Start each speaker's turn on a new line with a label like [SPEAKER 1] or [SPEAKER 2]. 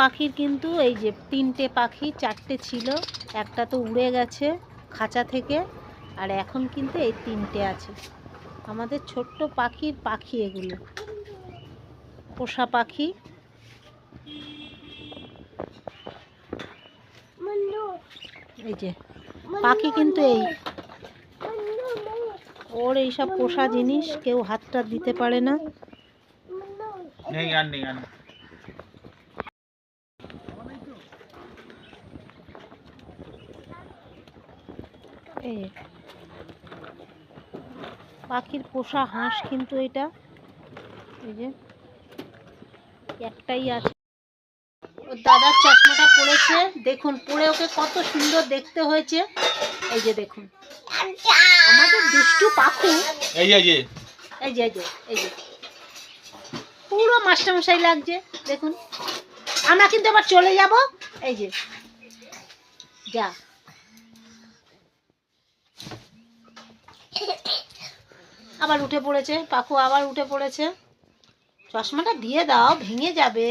[SPEAKER 1] পাখির কিন্তু এই যে 3টে পাখি, 4টে ছিল, একটা তো উড়ে গেছে খাঁচা থেকে, আর এখন কিন্তু এই 3টে আছে। আমাদের ছোট্ট পাখির পাখি এগুলো, পোষা পাখি। এই যে পাখি কিন্তু এই ওর এইসব পোষা জিনিস কেউ হাতটা দিতে পারে না। এই পাখির পোষা হাঁস কিন্তু এটা, এই যে একটাই আছে। ওর দাদার চশমাটা পড়েছে, দেখুন পরে ওকে কত সুন্দর দেখতে হয়েছে। এই যে দেখুন আমাদের দুষ্টু পাখু, এই যে এই যে এই যে পুরো মাস্টারমশাই লাগছে দেখুন। আমরা কিন্তু আবার চলে যাব। এই যে যা, আবার উঠে পড়েছে পাখু, আবার উঠে পড়েছে। চশমাটা দিয়ে দাও, ভেঙে যাবে।